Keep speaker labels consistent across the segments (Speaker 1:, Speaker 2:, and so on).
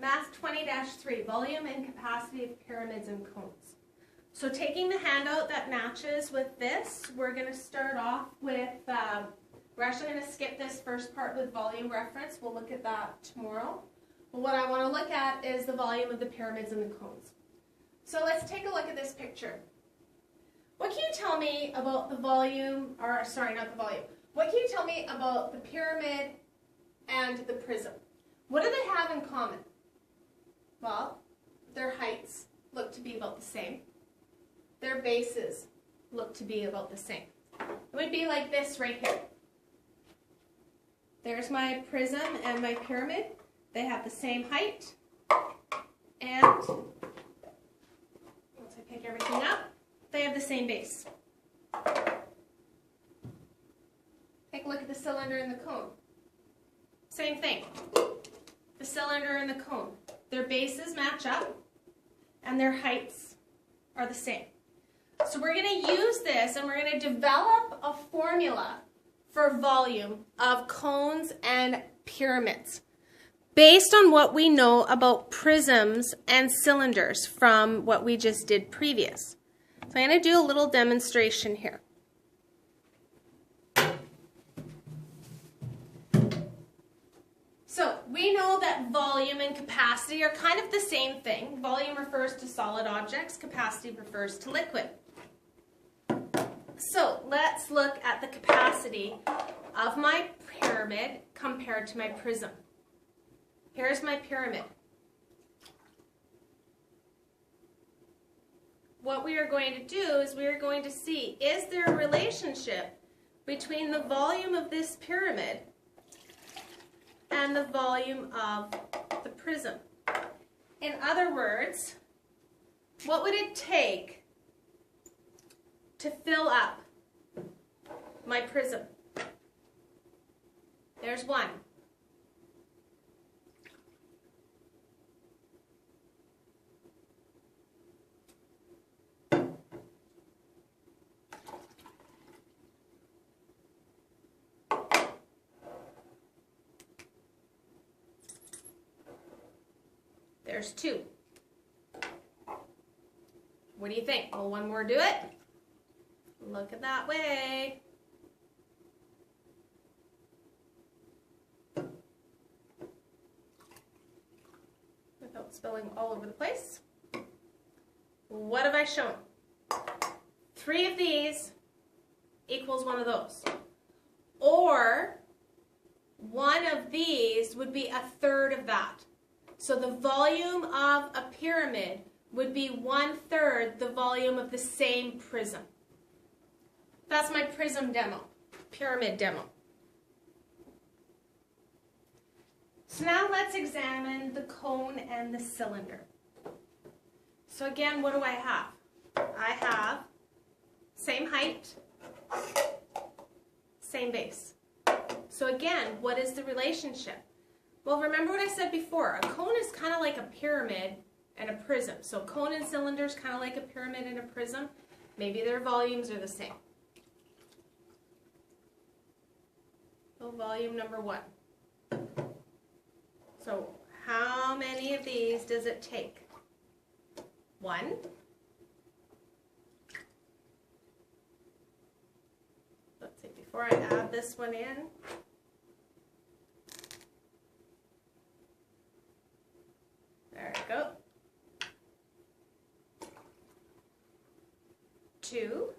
Speaker 1: Math 20-3, volume and capacity of pyramids and cones. So taking the handout that matches with this, we're going to start off with, we're actually going to skip this first part with volume reference. We'll look at that tomorrow. But what I want to look at is the volume of the pyramids and the cones. So let's take a look at this picture. What can you tell me about the volume, or sorry, not the volume. What can you tell me about the pyramid and the prism? What do they have in common? Well, their heights look to be about the same. Their bases look to be about the same. It would be like this right here. There's my prism and my pyramid. They have the same height. And once I pick everything up, they have the same base. Take a look at the cylinder and the cone. Same thing. The cylinder and the cone. Their bases match up and their heights are the same. So we're going to use this and we're going to develop a formula for volume of cones and pyramids based on what we know about prisms and cylinders from what we just did previous. So I'm going to do a little demonstration here. So we know that volume and capacity are kind of the same thing. Volume refers to solid objects, capacity refers to liquid. So let's look at the capacity of my pyramid compared to my prism. Here's my pyramid. What we are going to do is we are going to see, is there a relationship between the volume of this pyramid and the volume of the prism? In other words, what would it take to fill up my prism? There's one. There's two. What do you think? Will one more do it? Look at that way. Without spilling all over the place. What have I shown? 3 of these equals 1 of those. Or 1 of these would be 1/3 of that. So the volume of a pyramid would be 1/3 the volume of the same prism. That's my prism demo, pyramid demo. So now let's examine the cone and the cylinder. So again, what do I have? I have same height, same base. So again, what is the relationship? Well, remember what I said before. A cone is kind of like a pyramid and a prism. So cone and cylinder is kind of like a pyramid and a prism. Maybe their volumes are the same. So volume number 1. So how many of these does it take? 1. Let's see, before I add this one in. There we go. 2.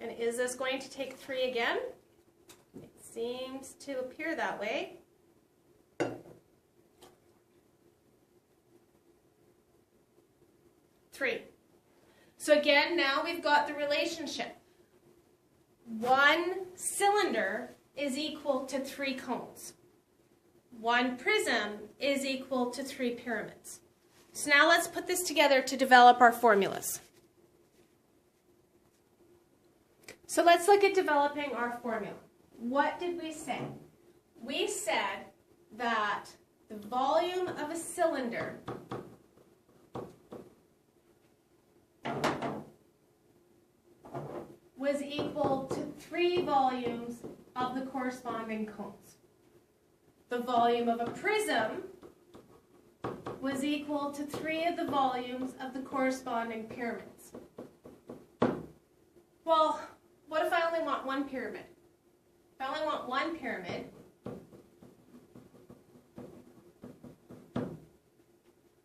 Speaker 1: And is this going to take 3 again? It seems to appear that way. 3. So again, now we've got the relationship. 1 cylinder is equal to 3 cones. 1 prism is equal to 3 pyramids. So now let's put this together to develop our formulas. So let's look at developing our formula. What did we say? We said that the volume of a cylinder was equal to 3 volumes of the corresponding cones. The volume of a prism was equal to 3 of the volumes of the corresponding pyramids. Well, what if I only want one pyramid? If I only want one pyramid,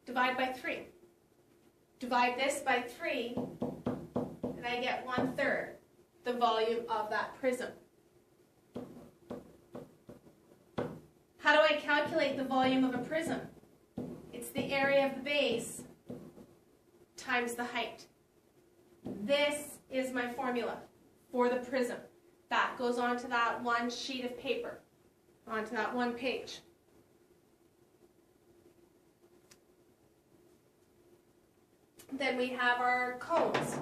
Speaker 1: divide by 3. Divide this by 3, and I get 1/3 the volume of that prism. How do I calculate the volume of a prism? It's the area of the base times the height. This is my formula for the prism. That goes onto that one sheet of paper, onto that one page. Then we have our cones.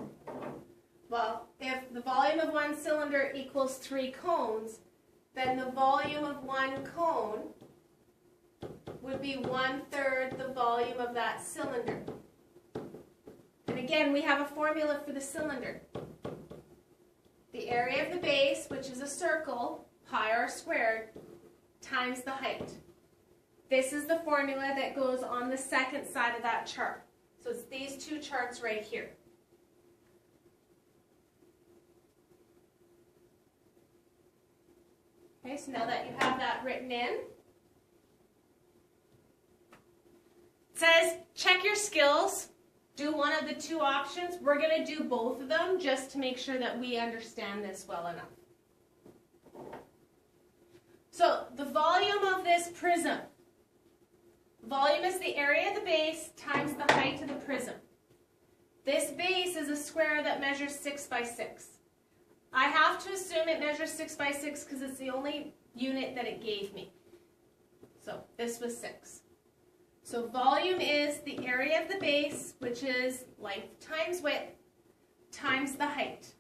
Speaker 1: Well, if the volume of one cylinder equals 3 cones, then the volume of one cone would be 1/3 the volume of that cylinder. And again, we have a formula for the cylinder. The area of the base, which is a circle, pi r squared, times the height. This is the formula that goes on the second side of that chart. So it's these two charts right here. Okay, so now that you have that written in, it says check your skills, do one of the 2 options. We're going to do both of them just to make sure that we understand this well enough. So the volume of this prism, volume is the area of the base times the height of the prism. This base is a square that measures 6 by 6. I have to assume it measures 6 by 6 because it's the only unit that it gave me. So this was 6. So volume is the area of the base, which is length times width, times the height.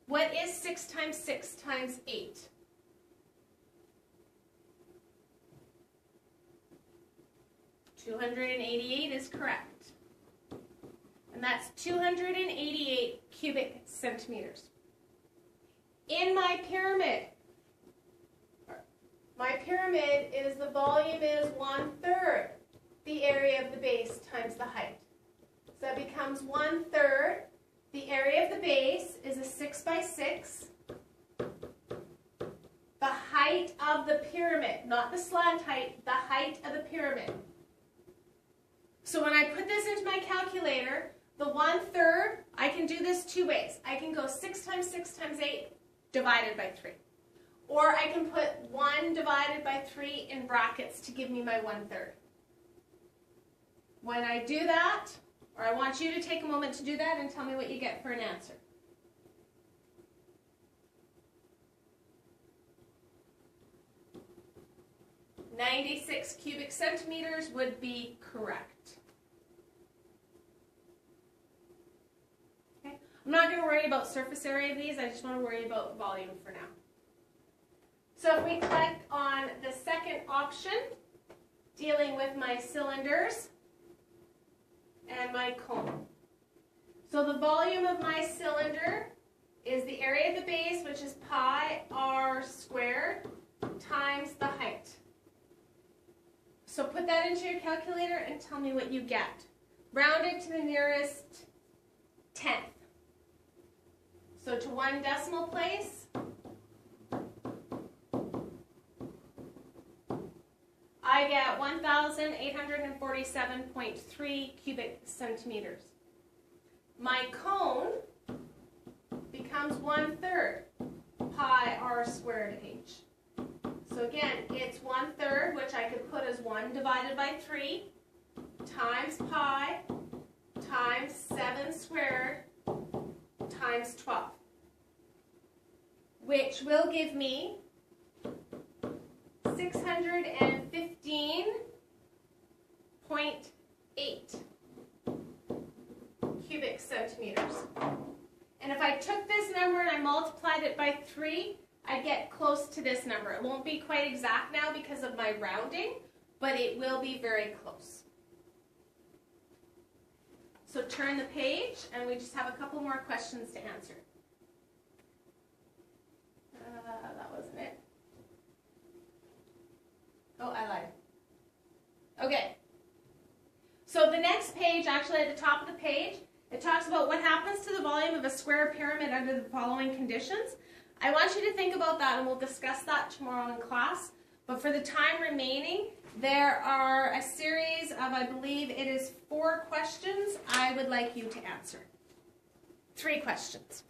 Speaker 1: What is 6 times 6 times 8? $288 is correct. And that's 288 cubic centimeters. In my pyramid is the volume is 1/3 the area of the base times the height. So that becomes 1/3. The area of the base is a 6 by 6. The height of the pyramid, not the slant height, the height of the pyramid. So when I put this into my calculator, the 1/3, I can do this 2 ways. I can go 6 times 6 times 8 divided by 3. Or I can put 1 divided by 3 in brackets to give me my 1/3. When I do that, or I want you to take a moment to do that and tell me what you get for an answer. "96 cubic centimeters would be correct. Okay. I'm not going to worry about surface area of these, I just want to worry about volume for now. So if we click on the second option, dealing with my cylinders and my cone. So the volume of my cylinder is the area of the base, which is pi r squared, times the height. So put that into your calculator and tell me what you get. Round it to the nearest tenth. So to 1 decimal place, I get 1,847.3 cubic centimeters. My cone becomes 1/3 pi r squared h. So again, it's 1/3, which I could put as 1 divided by 3, times pi, times 7 squared, times 12. Which will give me 615.8 cubic centimeters. And if I took this number and I multiplied it by 3, I get close to this number. It won't be quite exact now because of my rounding, but it will be very close. So turn the page, and we just have a couple more questions to answer. Okay. So the next page, actually at the top of the page, it talks about what happens to the volume of a square pyramid under the following conditions. I want you to think about that, and we'll discuss that tomorrow in class. But for the time remaining, there are a series of, I believe it is 4 questions I would like you to answer. 3 questions.